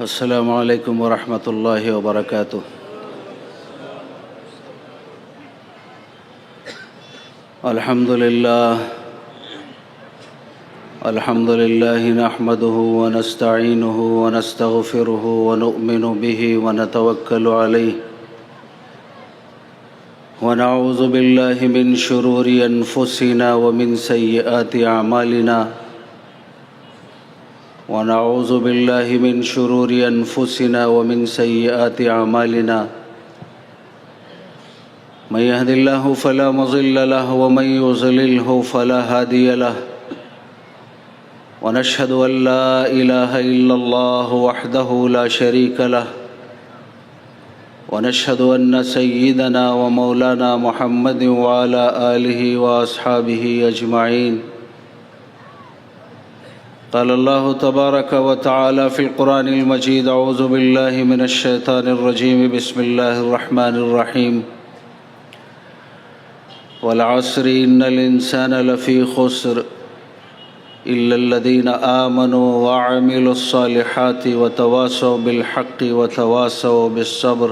السلام علیکم ورحمۃ اللہ وبرکاتہ۔ الحمد للہ نحمده ونستعینه ونستغفره ونؤمن به ونتوکل علیہ ونعوذ باللہ من شرور انفسنا ومن سیئات اعمالنا ونعوذ باللہ من شرور انفسنا ومن سیئات اعمالنا من يهد الله فلا مضل له ومن يضلل فلا هادي له ونشهد أن لا إله إلا الله وحده لا شريك له ونشهد أن سيدنا ومولانا محمد وعلى آله وأصحابه أجمعين قال الله تبارك وتعالى في القرآن المجيد أعوذ بالله من الشيطان الرجيم بسم الله الرحمن الرحيم والعصر إن الإنسان لفي خسر إلا الذين آمنوا وعملوا الصالحات وتواصوا بالحق وتواصوا بالصبر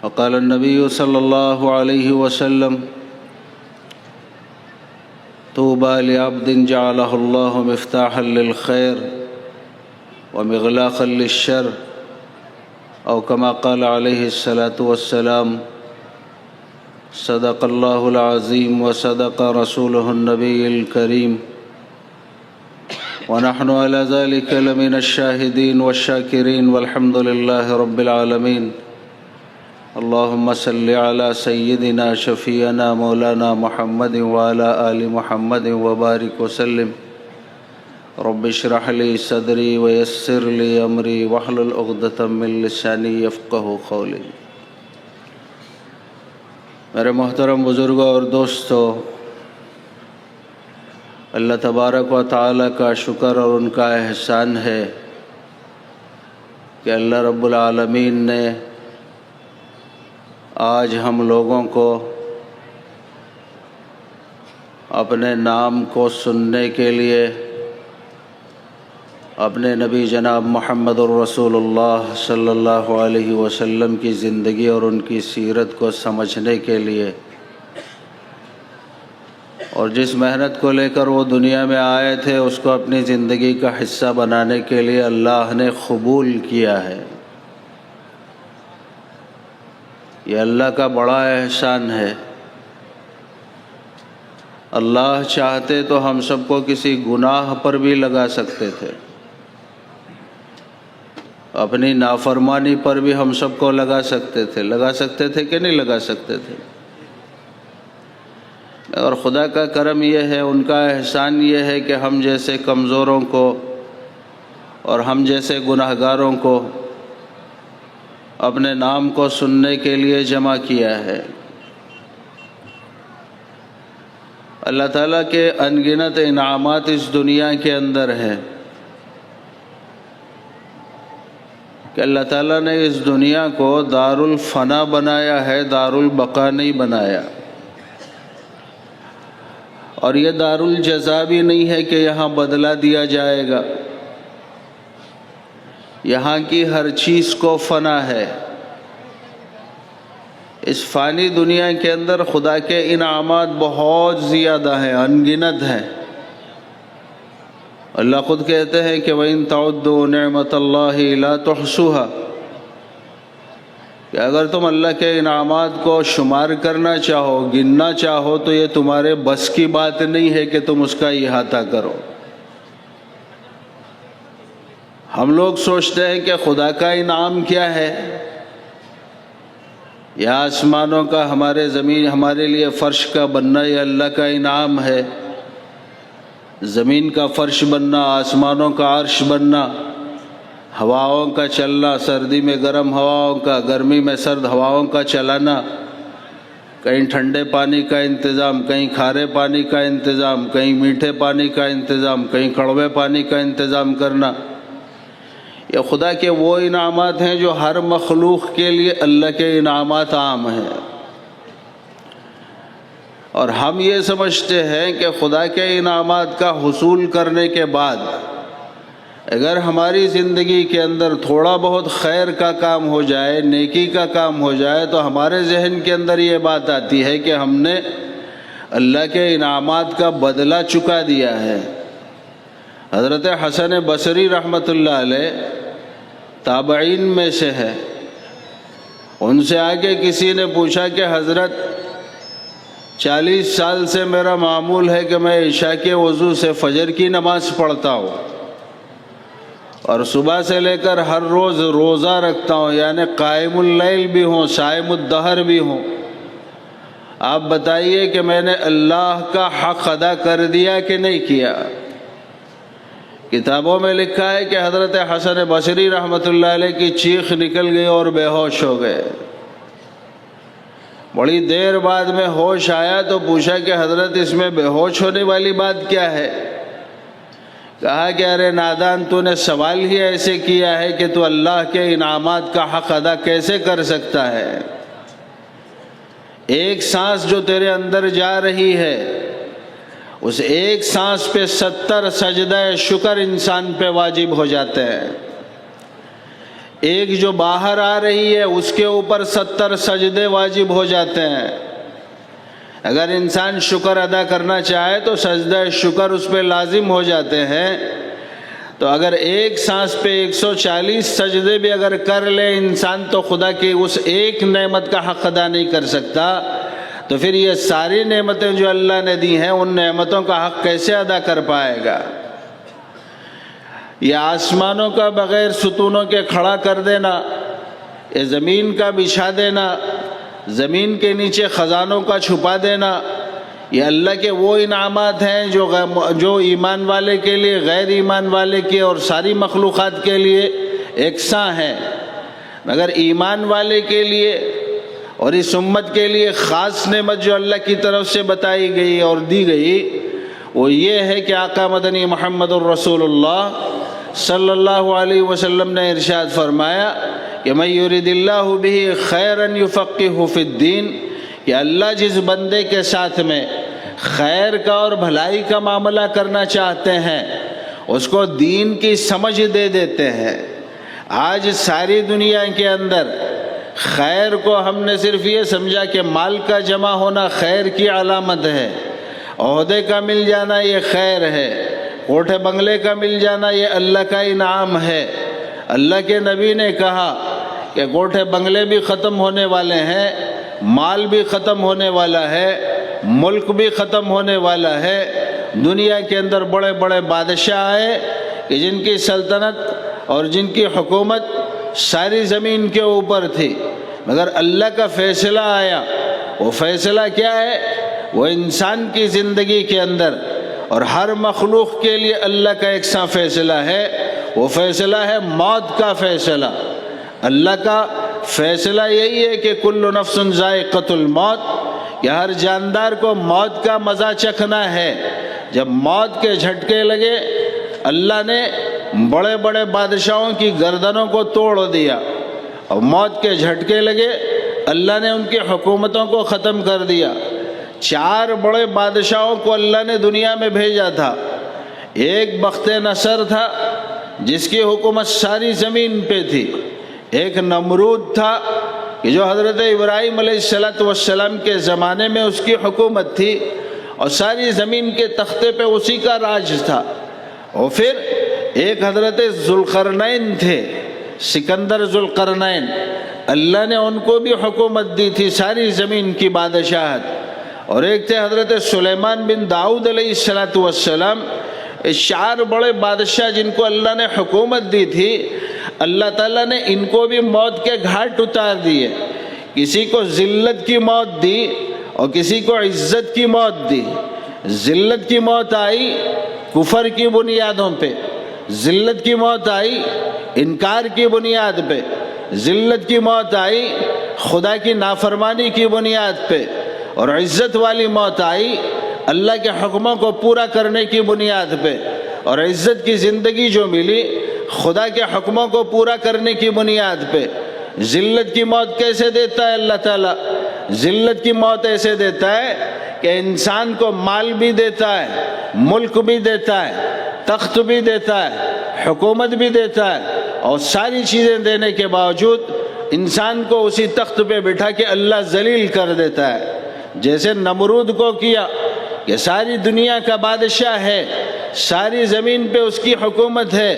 وقال النبي صلى الله عليه وسلم طوبى لعبد جعله الله مفتاحا للخير ومغلاقا للشر أو كما قال عليه الصلاة والسلام صدق الله العظيم وصدق رسوله النبي الكريم ونحن على ذلك لمن الشاهدين والشاكرين والحمد لله رب العالمين اللهم صل على سيدنا شفيعنا مولانا محمد وعلى آل محمد وبارك وسلم رب اشرح لي صدري ويسر لي أمري واحلل عقدة من لساني يفقهوا قولي۔ میرے محترم بزرگوں اور دوستو، اللہ تبارک و تعالیٰ کا شکر اور ان کا احسان ہے کہ اللہ رب العالمین نے آج ہم لوگوں کو اپنے نام کو سننے کے لیے اپنے نبی جناب محمد الرسول اللہ صلی اللہ علیہ وسلم کی زندگی اور ان کی سیرت کو سمجھنے کے لیے اور جس محنت کو لے کر وہ دنیا میں آئے تھے اس کو اپنی زندگی کا حصہ بنانے کے لیے اللہ نے قبول کیا ہے۔ یہ اللہ کا بڑا احسان ہے۔ اللہ چاہتے تو ہم سب کو کسی گناہ پر بھی لگا سکتے تھے، اپنی نافرمانی پر بھی ہم سب کو لگا سکتے تھے کہ نہیں لگا سکتے تھے؟ اور خدا کا کرم یہ ہے، ان کا احسان یہ ہے کہ ہم جیسے کمزوروں کو اور ہم جیسے گناہگاروں کو اپنے نام کو سننے کے لیے جمع کیا ہے۔ اللہ تعالیٰ کے انگنت انعامات اس دنیا کے اندر ہیں کہ اللہ تعالیٰ نے اس دنیا کو دار الفنا بنایا ہے، دار البقا نہیں بنایا، اور یہ دار الجزا بھی نہیں ہے کہ یہاں بدلہ دیا جائے گا۔ یہاں کی ہر چیز کو فنا ہے۔ اس فانی دنیا کے اندر خدا کے انعامات بہت زیادہ ہیں، انگنت ہیں۔ اللہ خود کہتے ہیں کہ وَإِن تَعُدُّوا نِعْمَةَ اللَّهِ لَا تُحْصُوهَا، کہ اگر تم اللہ کے انعامات کو شمار کرنا چاہو، گننا چاہو، تو یہ تمہارے بس کی بات نہیں ہے کہ تم اس کا احاطہ کرو۔ ہم لوگ سوچتے ہیں کہ خدا کا انعام کیا ہے؟ یہ آسمانوں کا ہمارے لیے فرش کا بننا یہ اللہ کا انعام ہے۔ زمین کا فرش بننا، آسمانوں کا عرش بننا، ہواؤں کا چلنا، سردی میں گرم ہواؤں کا، گرمی میں سرد ہواؤں کا چلانا، کہیں ٹھنڈے پانی کا انتظام، کہیں کھارے پانی کا انتظام، کہیں میٹھے پانی کا انتظام، کہیں کڑوے پانی کا انتظام کرنا، یہ خدا کے وہ انعامات ہیں جو ہر مخلوق کے لیے اللہ کے انعامات عام ہیں۔ اور ہم یہ سمجھتے ہیں کہ خدا کے انعامات کا حصول کرنے کے بعد اگر ہماری زندگی کے اندر تھوڑا بہت خیر کا کام ہو جائے، نیکی کا کام ہو جائے، تو ہمارے ذہن کے اندر یہ بات آتی ہے کہ ہم نے اللہ کے انعامات کا بدلہ چکا دیا ہے۔ حضرت حسن بصری رحمۃ اللہ علیہ تابعین میں سے ہے۔ ان سے آگے کسی نے پوچھا کہ حضرت 40 سال سے میرا معمول ہے کہ میں عشاء کے وضو سے فجر کی نماز پڑھتا ہوں اور صبح سے لے کر ہر روز روزہ رکھتا ہوں، یعنی قائم اللیل بھی ہوں، صائم الدہر بھی ہوں۔ آپ بتائیے کہ میں نے اللہ کا حق ادا کر دیا کہ نہیں کیا؟ کتابوں میں لکھا ہے کہ حضرت حسن بصری رحمۃ اللہ علیہ کی چیخ نکل گئی اور بے ہوش ہو گئے۔ بڑی دیر بعد میں ہوش آیا تو پوچھا کہ حضرت اس میں بے ہوش ہونے والی بات کیا ہے؟ کہا کہ ارے نادان، تو نے سوال ہی ایسے کیا ہے کہ تو اللہ کے انعامات کا حق ادا کیسے کر سکتا ہے؟ ایک سانس جو تیرے اندر جا رہی ہے، اس ایک سانس پہ 70 سجدہ شکر انسان پہ واجب ہو جاتے ہیں۔ ایک جو باہر آ رہی ہے اس کے اوپر 70 سجدے واجب ہو جاتے ہیں۔ اگر انسان شکر ادا کرنا چاہے تو سجدہ شکر اس پہ لازم ہو جاتے ہیں۔ تو اگر ایک سانس پہ 140 سجدے بھی اگر کر لے انسان تو خدا کی اس ایک نعمت کا حق ادا نہیں کر سکتا، تو پھر یہ ساری نعمتیں جو اللہ نے دی ہیں ان نعمتوں کا حق کیسے ادا کر پائے گا؟ یہ آسمانوں کا بغیر ستونوں کے کھڑا کر دینا، یہ زمین کا بچھا دینا، زمین کے نیچے خزانوں کا چھپا دینا، یہ اللہ کے وہ انعامات ہیں جو ایمان والے کے لیے، غیر ایمان والے کے اور ساری مخلوقات کے لیے یکساں ہیں، مگر ایمان والے کے لیے اور اس امت کے لیے خاص نعمت جو اللہ کی طرف سے بتائی گئی اور دی گئی وہ یہ ہے کہ آقا مدنی محمد الرسول اللہ صلی اللہ علیہ وسلم نے ارشاد فرمایا کہ من یرید اللہ بہ خیرا یفقہہ فی الدین، کہ اللہ جس بندے کے ساتھ میں خیر کا اور بھلائی کا معاملہ کرنا چاہتے ہیں اس کو دین کی سمجھ دے دیتے ہیں۔ آج ساری دنیا کے اندر خیر کو ہم نے صرف یہ سمجھا کہ مال کا جمع ہونا خیر کی علامت ہے، عہدے کا مل جانا یہ خیر ہے، کوٹھے بنگلے کا مل جانا یہ اللہ کا انعام ہے۔ اللہ کے نبی نے کہا کہ کوٹھے بنگلے بھی ختم ہونے والے ہیں، مال بھی ختم ہونے والا ہے، ملک بھی ختم ہونے والا ہے۔ دنیا کے اندر بڑے بڑے بادشاہ آئے کہ جن کی سلطنت اور جن کی حکومت ساری زمین کے اوپر تھی، مگر اللہ کا فیصلہ آیا۔ وہ فیصلہ کیا ہے؟ وہ انسان کی زندگی کے اندر اور ہر مخلوق کے لیے اللہ کا یکساں فیصلہ ہے، وہ فیصلہ ہے موت کا فیصلہ۔ اللہ کا فیصلہ یہی ہے کہ کل نفس ذائقۃ الموت، کہ ہر جاندار کو موت کا مزہ چکھنا ہے۔ جب موت کے جھٹکے لگے اللہ نے بڑے بڑے بادشاہوں کی گردنوں کو توڑ دیا، اور موت کے جھٹکے لگے اللہ نے ان کی حکومتوں کو ختم کر دیا۔ 4 بڑے بادشاہوں کو اللہ نے دنیا میں بھیجا تھا۔ ایک بخت نصر تھا جس کی حکومت ساری زمین پہ تھی، ایک نمرود تھا کہ جو حضرت ابراہیم علیہ السلام کے زمانے میں اس کی حکومت تھی اور ساری زمین کے تختے پہ اسی کا راج تھا۔ اور پھر ایک حضرت ذوالقرنین تھے، سکندر ذوالقرنین، اللہ نے ان کو بھی حکومت دی تھی ساری زمین کی بادشاہت۔ اور ایک تھے حضرت سلیمان بن داؤد علیہ السلام۔ 4 بڑے بادشاہ جن کو اللہ نے حکومت دی تھی، اللہ تعالیٰ نے ان کو بھی موت کے گھاٹ اتار دیے۔ کسی کو ذلت کی موت دی اور کسی کو عزت کی موت دی۔ ذلت کی موت آئی کفر کی بنیادوں پہ، ذلت کی موت آئی انکار کی بنیاد پہ، ذلت کی موت آئی خدا کی نافرمانی کی بنیاد پہ، اور عزت والی موت آئی اللہ کے حکموں کو پورا کرنے کی بنیاد پہ۔ اور عزت کی زندگی جو ملی خدا کے حکموں کو پورا کرنے کی بنیاد پہ۔ ذلت کی موت کیسے دیتا ہے اللہ تعالیٰ؟ ذلت کی موت ایسے دیتا ہے کہ انسان کو مال بھی دیتا ہے، ملک بھی دیتا ہے، تخت بھی دیتا ہے، حکومت بھی دیتا ہے، اور ساری چیزیں دینے کے باوجود انسان کو اسی تخت پہ بٹھا کے اللہ ذلیل کر دیتا ہے۔ جیسے نمرود کو کیا کہ ساری دنیا کا بادشاہ ہے، ساری زمین پہ اس کی حکومت ہے،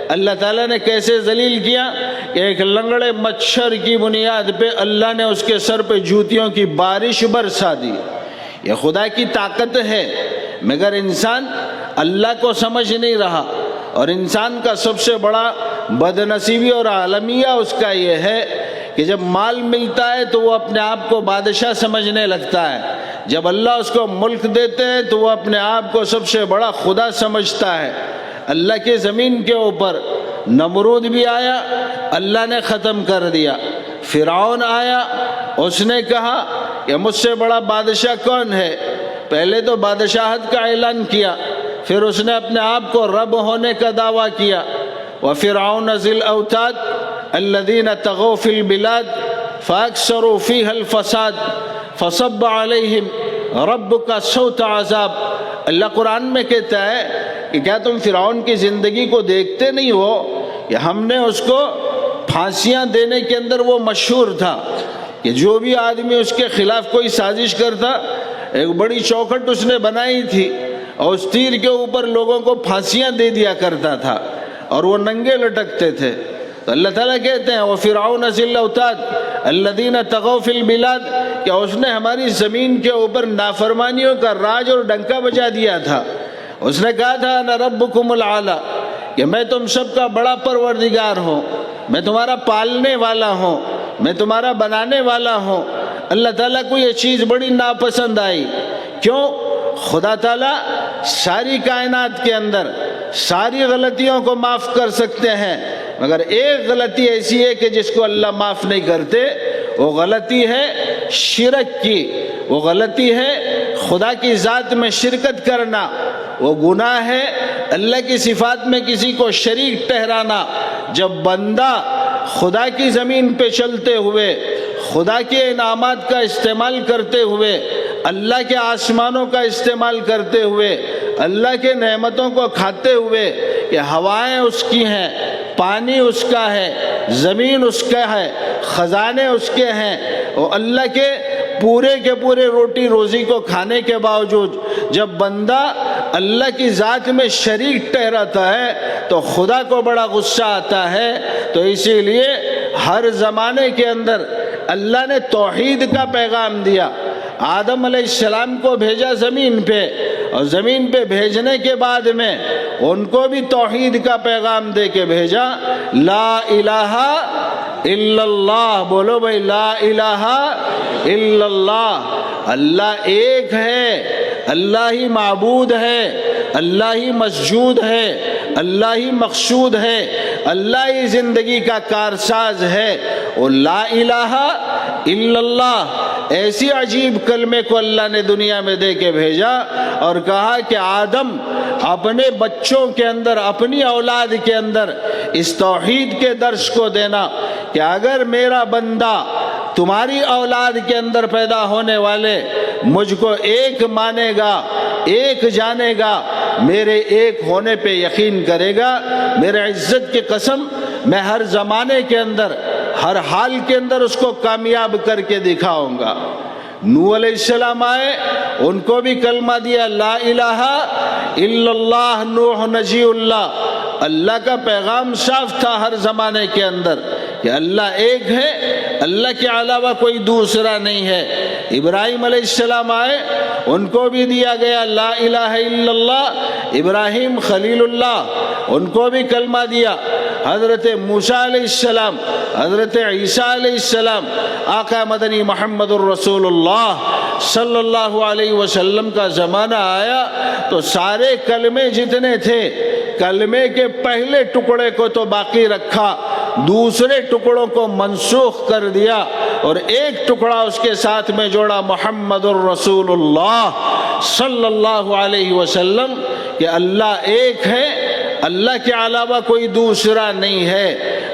اللہ تعالیٰ نے کیسے ذلیل کیا کہ ایک لنگڑے مچھر کی بنیاد پہ اللہ نے اس کے سر پہ جوتیوں کی بارش برسا دی۔ یہ خدا کی طاقت ہے، مگر انسان اللہ کو سمجھ نہیں رہا، اور انسان کا سب سے بڑا بدنصیبی اور عالمیہ اس کا یہ ہے کہ جب مال ملتا ہے تو وہ اپنے آپ کو بادشاہ سمجھنے لگتا ہے، جب اللہ اس کو ملک دیتے ہیں تو وہ اپنے آپ کو سب سے بڑا خدا سمجھتا ہے۔ اللہ کی زمین کے اوپر نمرود بھی آیا، اللہ نے ختم کر دیا۔ فرعون آیا، اس نے کہا کہ مجھ سے بڑا بادشاہ کون ہے؟ پہلے تو بادشاہت کا اعلان کیا، پھر اس نے اپنے آپ کو رب ہونے کا دعویٰ کیا۔ وَفِرْعَوْنَ ذِي الْأَوْتَادِ الَّذِينَ طَغَوْا فِي الْبِلَادِ فَأَكْثَرُوا فِيهَا الْفَسَادَ فَصَبَّ عَلَيْهِمْ رَبُّكَ سَوْطَ عَذَابٍ۔ اللہ قرآن میں کہتا ہے کہ کیا تم فرعون کی زندگی کو دیکھتے نہیں ہو کہ ہم نے اس کو پھانسیاں دینے کے اندر وہ مشہور تھا کہ جو بھی آدمی اس کے خلاف کوئی سازش کرتا، ایک بڑی چوکھٹ اس نے بنائی تھی اور اس تیر کے اوپر لوگوں کو پھانسیاں دے دیا کرتا تھا اور وہ ننگے لٹکتے تھے۔ تو اللہ تعالیٰ کہتے ہیں وَفِرْعَوْنَ ذِي الْأَوْتَادِ الَّذِينَ طَغَوْا فِي الْبِلَادِ، کہ اس نے ہماری زمین کے اوپر نافرمانیوں کا راج اور ڈنکا بجا دیا تھا۔ اس نے کہا تھا انا ربکم العالی، کہ میں تم سب کا بڑا پروردگار ہوں، میں تمہارا پالنے والا ہوں، میں تمہارا بنانے والا ہوں۔ اللہ تعالیٰ کو یہ چیز بڑی ناپسند آئی۔ کیوں؟ خدا تعالیٰ ساری کائنات کے اندر ساری غلطیوں کو معاف کر سکتے ہیں، مگر ایک غلطی ایسی ہے کہ جس کو اللہ معاف نہیں کرتے، وہ غلطی ہے شرک کی، وہ غلطی ہے خدا کی ذات میں شرکت کرنا، وہ گناہ ہے اللہ کی صفات میں کسی کو شریک ٹھہرانا۔ جب بندہ خدا کی زمین پہ چلتے ہوئے، خدا کے انعامات کا استعمال کرتے ہوئے، اللہ کے آسمانوں کا استعمال کرتے ہوئے، اللہ کے نعمتوں کو کھاتے ہوئے، کہ ہوائیں اس کی ہیں، پانی اس کا ہے، زمین اس کا ہے، خزانے اس کے ہیں، اور اللہ کے پورے روٹی روزی کو کھانے کے باوجود جب بندہ اللہ کی ذات میں شریک ٹھہراتا ہے تو خدا کو بڑا غصہ آتا ہے۔ تو اسی لیے ہر زمانے کے اندر اللہ نے توحید کا پیغام دیا۔ آدم علیہ السلام کو بھیجا زمین پہ، اور زمین پہ بھیجنے کے بعد میں ان کو بھی توحید کا پیغام دے کے بھیجا۔ لا الہ الا اللہ، بولو بھائی لا الہ الا اللہ، اللہ ایک ہے، اللہ ہی معبود ہے، اللہ ہی مسجود ہے، اللہ ہی مقصود ہے، اللہ ہی زندگی کا کارساز ہے۔ اور لا الہ الا اللہ ایسی عجیب کلمے کو اللہ نے دنیا میں دے کے بھیجا، اور کہا کہ آدم اپنے بچوں کے اندر، اپنی اولاد کے اندر اس توحید کے درس کو دینا کہ اگر میرا بندہ تمہاری اولاد کے اندر پیدا ہونے والے مجھ کو ایک مانے گا، ایک جانے گا، میرے ایک ہونے پہ یقین کرے گا، میرے عزت کی قسم میں ہر زمانے کے اندر، ہر حال کے اندر اس کو کامیاب کر کے دکھاؤں گا۔ نوح علیہ السلام آئے، ان کو بھی کلمہ دیا لا الہ الا اللہ نوح نجی اللہ۔ اللہ کا پیغام صاف تھا ہر زمانے کے اندر کہ اللہ ایک ہے، اللہ کے علاوہ کوئی دوسرا نہیں ہے۔ ابراہیم علیہ السلام آئے، ان کو بھی دیا گیا لا الہ الا اللہ۔ ابراہیم خلیل اللہ، ان کو بھی کلمہ دیا۔ حضرت موسیٰ علیہ السلام، حضرت عیسیٰ علیہ السلام، آقا مدنی محمد الرسول اللہ صلی اللہ علیہ وسلم کا زمانہ آیا تو سارے کلمے جتنے تھے، کلمے کے پہلے ٹکڑے کو تو باقی رکھا، دوسرے ٹکڑوں کو منسوخ کر دیا، اور ایک ٹکڑا اس کے ساتھ میں جوڑا محمد الرسول اللہ صلی اللہ علیہ وسلم، کہ اللہ ایک ہے، اللہ کے علاوہ کوئی دوسرا نہیں ہے،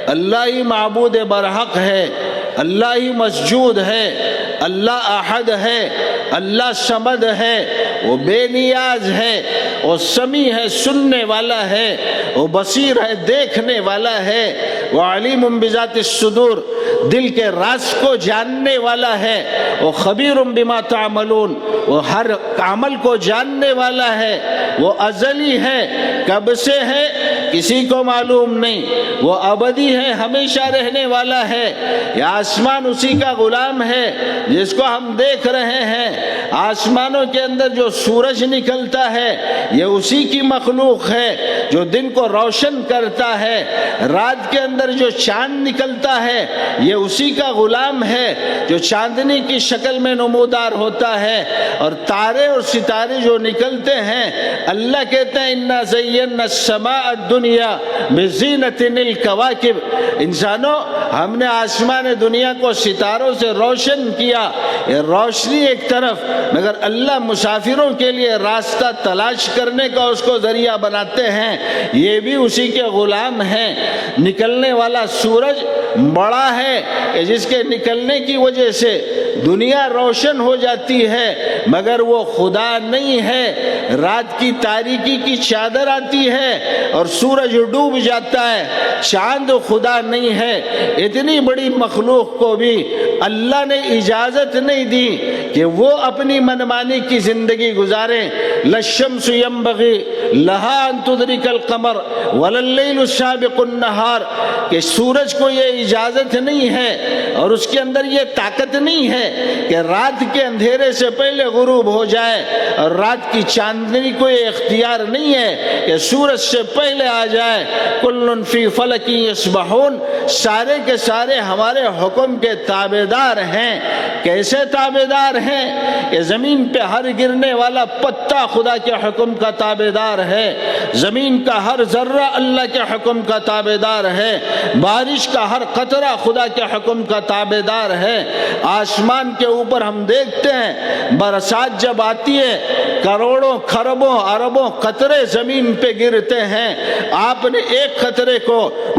اللہ ہی معبود برحق ہے، اللہ ہی مسجود ہے، اللہ احد ہے، اللہ صمد ہے، وہ بے نیاز ہے، وہ سمیع ہے، سننے والا ہے، وہ بصیر ہے، دیکھنے والا ہے، وہ علیم بذات الصدور، دل کے راز کو جاننے والا ہے، وہ خبیر بما تعملون، وہ ہر عمل کو جاننے والا ہے، وہ ازلی ہے، کب سے ہے کسی کو معلوم نہیں، وہ ابدی ہے، ہمیشہ رہنے والا ہے۔ یہ آسمان اسی کا غلام ہے جس کو ہم دیکھ رہے ہیں۔ آسمانوں کے اندر جو سورج نکلتا ہے یہ اسی کی مخلوق ہے جو دن کو روشن کرتا ہے۔ رات کے اندر جو چاند نکلتا ہے یہ اسی کا غلام ہے جو چاندنی کی شکل میں نمودار ہوتا ہے۔ اور تارے اور ستارے جو نکلتے ہیں، اللہ کہتے ہیں اِنَّا زَيَّنَّا السَّمَاءَ الدُّنْيَا بِزِينَةٍ الْكَوَاكِبِ، انسانوں ہم نے آسمان دنیا کو ستاروں سے روشن کیا۔ یہ روشنی ایک طرف، مگر اللہ مسافروں کے لیے راستہ تلاش کرنے کا اس کو ذریعہ بناتے ہیں، یہ بھی اسی کے غلام ہیں۔ نکلنے والا سورج بڑا ہے کہ جس کے نکلنے کی وجہ سے دنیا روشن ہو جاتی ہے، مگر وہ خدا نہیں ہے۔ رات کی تاریکی کی چادر آتی ہے اور سورج ڈوب جاتا ہے، چاند خدا نہیں ہے۔ اتنی بڑی مخلوق کو بھی اللہ نے اجازت نہیں دی کہ وہ اپنی منمانی کی زندگی گزاریں۔ لَلشَّمْسُ يَنبَغِي لَهَا أَن تُدْرِكَ الْقَمَرَ وَلَا اللَّيْلُ سَابِقُ النَّهَارِ، کہ سورج کو یہ اجازت نہیں ہے اور اس کے اندر یہ طاقت نہیں ہے کہ رات کے اندھیرے سے پہلے غروب ہو جائے، اور رات کی چاندنی کو یہ اختیار نہیں ہے کہ سورج سے پہلے آ جائے۔ کل فی فلک یسبحون، سارے کے سارے ہمارے حکم کے تابعدار ہیں۔ کیسے تابعدار ہیں؟ کہ زمین پہ ہر گرنے والا پتا خدا کے حکم کا تابعدار ہے، زمین کا ہر ذرہ اللہ کے حکم کا تابعدار ہے، بارش کا ہر قطرہ خدا کے حکم کا تابعدار ہے۔ آسمان کے اوپر ہم دیکھتے ہیں برسات جب آتی ہے کروڑوں کھربوں اربوں قطرے زمین پہ گرتے ہیں، آپ نے ایک قطرے کو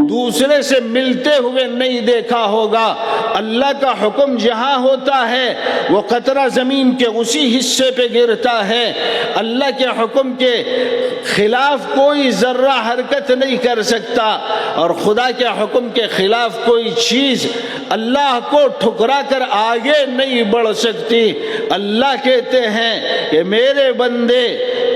دوسرے سے ملتے ہوئے نہیں دیکھا ہوگا۔ اللہ کا حکم جہاں ہوتا ہے وہ قطرہ زمین کے اسی حصے پہ گرتا ہے۔ اللہ کے حکم کے خلاف کوئی ذرہ حرکت نہیں کر سکتا، اور خدا کے حکم کے خلاف کوئی چیز اللہ کو ٹھکرا کر آگے نہیں بڑھ سکتی۔ اللہ کہتے ہیں کہ میرے بندے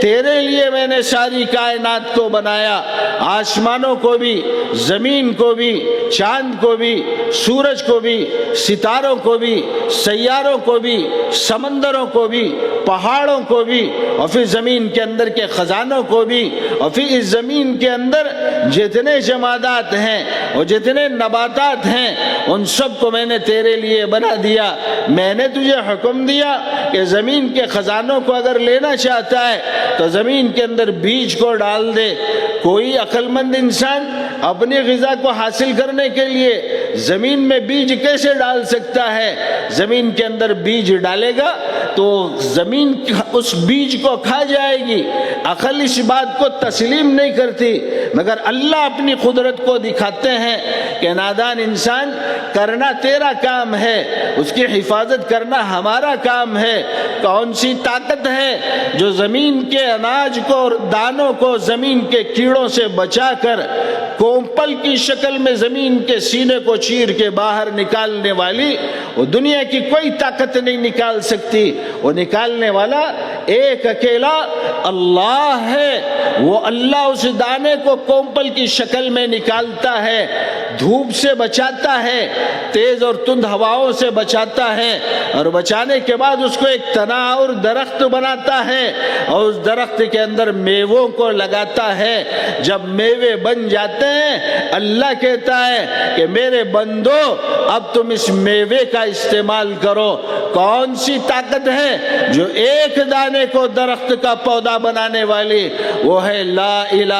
تیرے لیے میں نے ساری کائنات کو بنایا، آسمانوں کو بھی، زمین کو بھی، چاند کو بھی، سورج کو بھی، ستاروں کو بھی، سیاروں کو بھی، سمندروں کو بھی، پہاڑوں کو بھی، اور پھر زمین کے اندر کے خزانوں کو بھی، اور پھر اس زمین کے اندر جتنے جمادات ہیں اور جتنے نباتات ہیں ان سب کو میں نے تیرے لیے بنا دیا۔ میں نے تجھے حکم دیا کہ زمین کے خزانوں کو اگر لینا چاہتا ہے تو زمین کے اندر بیج کو ڈال دے۔ کوئی عقل مند انسان اپنی غذا کو حاصل کرنے کے لیے زمین میں بیج کیسے ڈال سکتا ہے؟ زمین کے اندر بیج ڈالے گا تو زمین اس بیج کو کھا جائے گی۔ عقل اس بات کو تسلیم نہیں کرتی، مگر اللہ اپنی قدرت کو دکھاتے ہیں کہ نادان انسان، کرنا تیرا کام ہے، اس کی حفاظت کرنا ہمارا کام ہے۔ کون سی طاقت ہے جو زمین کے اناج کو اور دانوں کو زمین کے کیڑوں سے بچا کر کومپل کی شکل میں زمین کے سینے کو چیر کے باہر نکالنے والی؟ وہ دنیا کی کوئی طاقت نہیں نکال سکتی۔ وہ نکالنے والا ایک اکیلا اللہ ہے۔ وہ اللہ اس دانے کو کومپل کی شکل میں نکالتا ہے، دھوپ سے بچاتا ہے، تیز اور تند ہواؤں سے بچاتا ہے، اور بچانے کے بعد اس کو ایک تنا اور درخت بناتا ہے اور اس درخت کے اندر میووں کو لگاتا ہے۔ جب میوے بن جاتے ہیں اللہ کہتا ہے کہ میرے بندو اب تم اس میوے کا استعمال کرو۔ کون سی طاقت ہے جو ایک دانے کو درخت کا پودا بنانے والی؟ وہ ہے لا الہ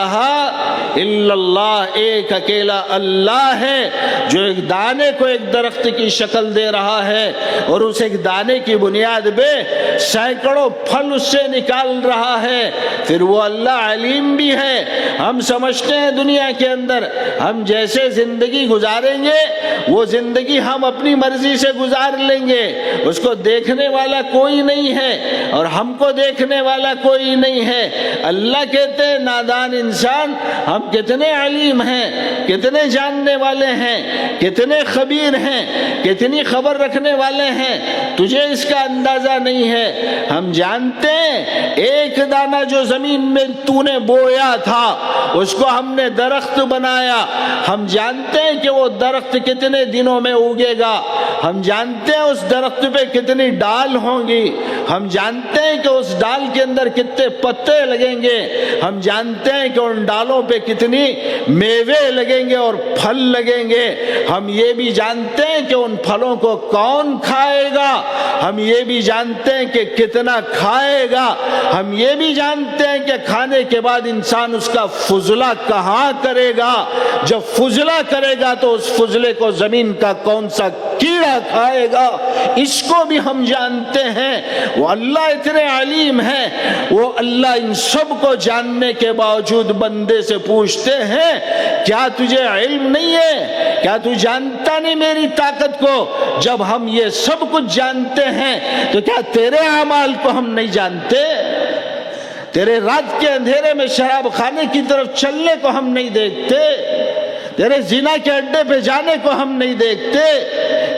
الا اللہ، ایک اکیلا اللہ ہے جو ایک دانے کو ایک درخت کی شکل دے رہا ہے اور اس ایک دانے کی بنیاد پہ سینکڑوں پھل اس سے نکال رہا ہے۔ پھر وہ اللہ علیم بھی ہے۔ ہم سمجھتے ہیں دنیا کے اندر ہم جیسے زندگی گزاریں گے وہ زندگی ہم اپنی مرضی سے گزار لیں گے، اس اس کو دیکھنے والا کوئی نہیں ہے اور ہم کو دیکھنے والا کوئی نہیں ہے۔ اللہ کہتے ہیں نادان انسان ہم کتنے علیم ہیں، کتنے جاننے والے ہیں، کتنے خبیر ہیں، کتنی خبر رکھنے والے ہیں، تجھے اس کا اندازہ نہیں ہے۔ ہم جانتے ہیں ایک دانہ جو زمین میں تو نے بویا تھا اس کو ہم نے درخت بنایا، ہم جانتے ہیں کہ وہ درخت کتنے دنوں میں اگے گا، ہم جانتے ہیں اس درخت پہ کتنی ڈال ہوں گی، ہم جانتے ہیں کہ اس ڈال کے اندر کتنے پتے لگیں گے، ہم جانتے ہیں کہ ان ڈالوں پہ کتنی میوے لگیں گے اور پھل لگیں گے، ہم یہ بھی جانتے ہیں کہ ان پھلوں کو کون کھائے گا، ہم یہ بھی جانتے ہیں کہ کتنا کھائے گا، ہم یہ بھی جانتے ہیں کہ کھانے کے بعد انسان اس کا فضلہ کہاں کرے گا، جب فضلہ کرے گا تو اس فضلے کو زمین کا کون سا کیڑا کھائے گا، اس کو بھی ہم جانتے ہیں۔ وہ اللہ اتنے علیم ہے، وہ اللہ ان سب کو جاننے کے باوجود بندے سے پوچھتے ہیں کیا تجھے علم نہیں ہے، کیا تو جانتا نہیں میری طاقت کو؟ جب ہم یہ سب کچھ جانتے ہیں تو کیا تیرے اعمال کو ہم نہیں جانتے؟ تیرے رات کے اندھیرے میں شراب خانے کی طرف چلنے کو ہم نہیں دیکھتے؟ تیرے زنا کے اڈے پہ جانے کو ہم نہیں دیکھتے؟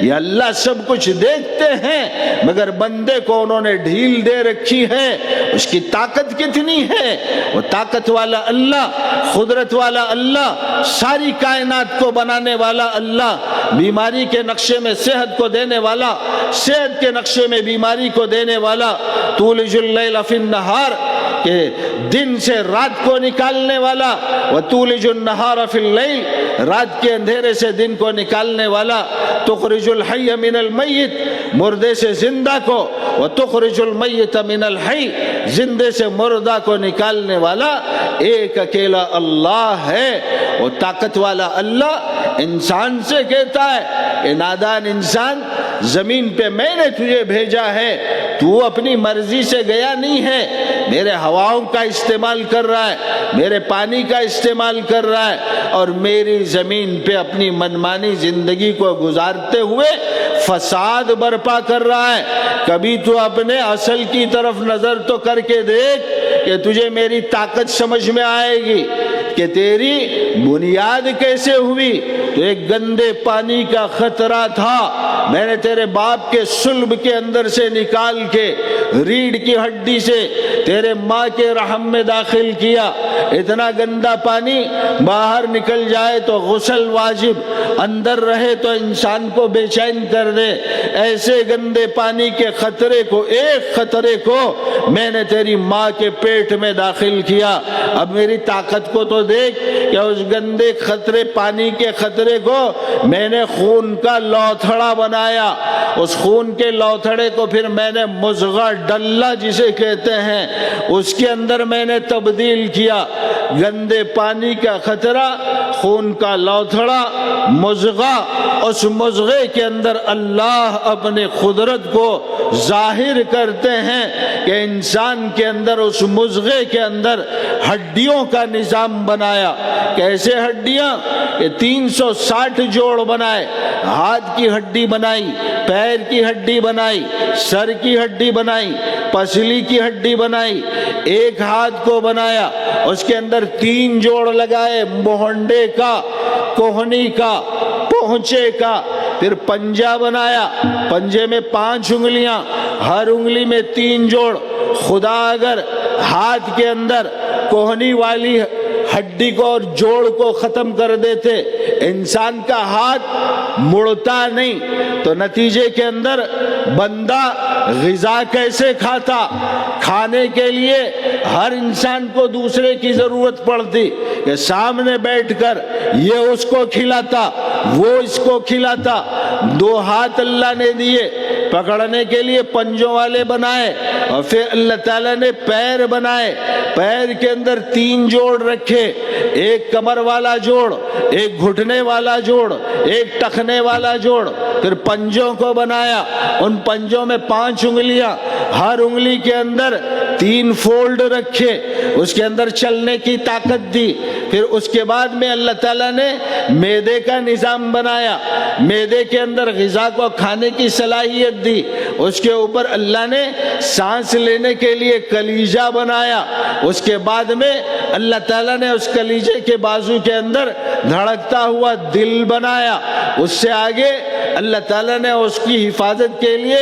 یہ اللہ سب کچھ دیکھتے ہیں، مگر بندے کو انہوں نے ڈھیل دے رکھی ہے۔ اس کی طاقت کتنی ہے؟ وہ طاقت والا اللہ، قدرت والا اللہ، ساری کائنات کو بنانے والا اللہ، بیماری کے نقشے میں صحت کو دینے والا، صحت کے نقشے میں بیماری کو دینے والا، تولج اللیل فی النہار کہ دن سے رات کو نکالنے والا، وتولج النہار فی اللیل رات کے اندھیرے سے دن کو نکالنے والا، تخرج الحی من المیت مردے سے زندہ کو، وتخرج المیت من الحی زندے سے مردہ کو نکالنے والا ایک اکیلا اللہ ہے۔ وہ طاقت والا اللہ انسان سے کہتا ہے کہ نادان انسان، زمین پہ میں نے تجھے بھیجا ہے، تو اپنی مرضی سے گیا نہیں ہے، میرے ہواؤں کا استعمال کر رہا ہے، میرے پانی کا استعمال کر رہا ہے اور میری زمین پہ اپنی منمانی زندگی کو گزارتے ہوئے فساد برپا کر رہا ہے۔ کبھی تو اپنے اصل کی طرف نظر تو کر کے دیکھ کہ تجھے میری طاقت سمجھ میں آئے گی کہ تیری بنیاد کیسے ہوئی۔ تو ایک گندے پانی کا خطرہ تھا، میں نے تیرے باپ کے صلب کے اندر سے نکال کے ریڑھ کی ہڈی سے تیرے ماں کے رحم میں داخل کیا۔ اتنا گندا پانی باہر نکل جائے تو غسل واجب، اندر رہے تو انسان کو بے چین کر دے۔ ایسے گندے پانی کے خطرے کو، ایک خطرے کو میں نے تیری ماں کے پیٹ میں داخل کیا۔ اب میری طاقت کو تو دیکھ کہ اس گندے خطرے پانی کے خطرے کو میں نے خون کا لوتھڑا بنایا، اس خون کے لوتھڑے کو پھر میں نے مضغہ ڈلہ جسے کہتے ہیں اس کے اندر میں نے تبدیل کیا۔ گندے پانی کا خطرہ، خون کا لوتھڑا، مضغہ، اس مضغے کے اندر اللہ اپنے قدرت کو ظاہر کرتے ہیں کہ انسان کے اندر اس مضغے کے اندر ہڈیوں کا نظام بنایا۔ کیسے ہڈیاں؟ کہ 360 جوڑ بنائے، ہاتھ کی ہڈی بنائی، پیر کی ہڈی بنائی، سر کی ہڈی بنائی، پسلی کی ہڈی بنائی، ایک ہاتھ کو بنایا، اس کے اندر 3 جوڑ لگائے، مہنڈے کا، کوہنی کا، پہنچے کا، پھر پنجہ بنایا، پنجے میں 5 انگلیاں، ہر انگلی میں 3 جوڑ۔ خدا اگر ہاتھ کے اندر کوہنی والی ہڈی کو اور جوڑ کو ختم کر دیتے، انسان کا ہاتھ مڑتا نہیں، تو نتیجے کے اندر بندہ غذا کیسے کھاتا؟ کھانے کے لیے ہر انسان کو دوسرے کی ضرورت پڑتی کہ سامنے بیٹھ کر یہ اس کو کھلاتا، وہ اس کو کھلاتا۔ 2 ہاتھ اللہ نے دیے، پکڑنے کے لیے پنجوں والے بنائے، اور پھر اللہ تعالیٰ نے پیر بنائے، پیر کے اندر 3 جوڑ رکھے، ایک کمر والا جوڑ، ایک گھٹنے والا جوڑ، ایک ٹخنے والا جوڑ، پھر پنجوں کو بنایا، ان پنجوں میں 5 انگلیاں، ہر انگلی کے اندر 3 فولڈ رکھے، اس کے اندر چلنے کی طاقت دی، پھر اس کے بعد میں اللہ تعالیٰ نے معدے کا نظام بنایا، معدے کے اندر غذا کو کھانے کی صلاحیت دی، اس کے اوپر اللہ نے سانس لینے کے لیے کلیجہ بنایا، اس کے بعد میں اللہ تعالیٰ نے اس کلیجے کے بازو کے اندر دھڑکتا ہوا دل بنایا، اس سے آگے اللہ تعالیٰ نے اس کی حفاظت کے لیے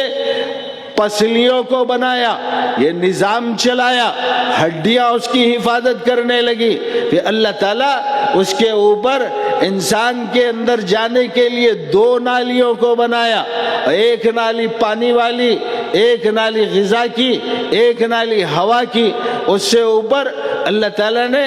پسلیوں کو بنایا، یہ نظام چلایا، ہڈیاں اس کی حفاظت کرنے لگی، پھر اللہ تعالیٰ اس کے اوپر انسان کے اندر جانے کے لیے 2 نالیوں کو بنایا، ایک نالی پانی والی، ایک نالی غذا کی، ایک نالی ہوا کی، اس سے اوپر اللہ تعالیٰ نے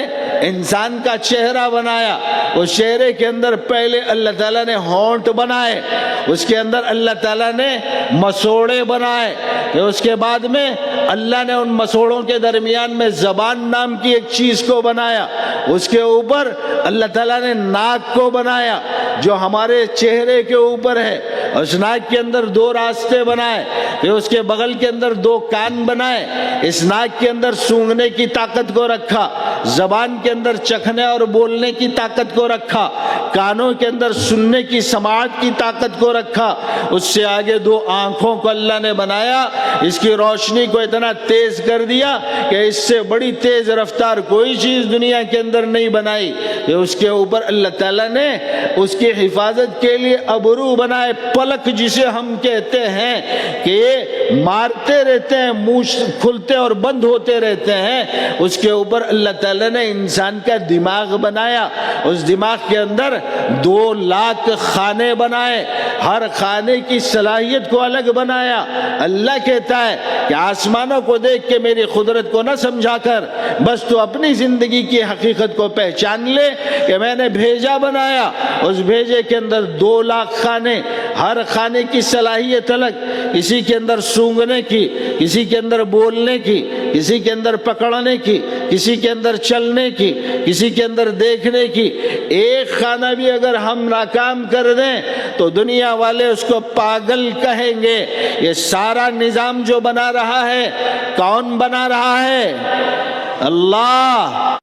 انسان کا چہرہ بنایا، اس چہرے کے اندر پہلے اللہ تعالیٰ نے ہونٹ بنائے، اس کے اندر اللہ تعالیٰ نے مسوڑے بنائے، اس کے بعد میں اللہ نے ان مسوڑوں کے درمیان میں زبان نام کی ایک چیز کو بنایا، اس کے اوپر اللہ تعالیٰ نے ناک کو بنایا جو ہمارے چہرے کے اوپر ہے، اس ناک کے اندر 2 راستے بنائے، پھر اس کے بغل کے اندر 2 کان بنائے، اس ناک کے اندر سونگھنے کی طاقت کو رکھا، زبان کے اندر چکھنے اور بولنے کی طاقت کو رکھا، کانوں کے اندر سننے کی سماعت کی طاقت کو رکھا، اس سے آگے 2 آنکھوں کو اللہ نے بنایا، اس کی روشنی کو اتنا تیز کر دیا کہ اس سے بڑی تیز رفتار کوئی چیز دنیا کے اندر نہیں بنائی، کہ اس کے اوپر اللہ تعالیٰ نے اس کی حفاظت کے لیے ابرو بنائے، پلک جسے ہم کہتے ہیں کہ یہ مارتے رہتے ہیں، منہ کھلتے اور بند ہوتے رہتے ہیں، اس کے اوپر اللہ تعالیٰ نے انسان کا دماغ بنایا، اس دماغ کے اندر 2 لاکھ خانے بنائے، ہر خانے کی صلاحیت کو الگ بنایا۔ اللہ کہتا ہے کہ آسمانوں کو دیکھ کے میری قدرت کو نہ سمجھا کر، بس تو اپنی زندگی کی حقیقت کو پہچان لے کہ میں نے بھیجا بنایا، اس بھیجے کے اندر 2 لاکھ خانے، ہر خانے کی صلاحیت الگ، کسی کے اندر سونگھنے کی، کسی کے اندر بولنے کی، کسی کے اندر پکڑنے کی، کسی کے اندر چلنے کی، کسی کے اندر دیکھنے کی۔ ایک خانہ بھی اگر ہم ناکام کر دیں تو دنیا والے اس کو پاگل کہیں گے۔ یہ سارا نظام جو بنا رہا ہے، کون بنا رہا ہے؟ اللہ۔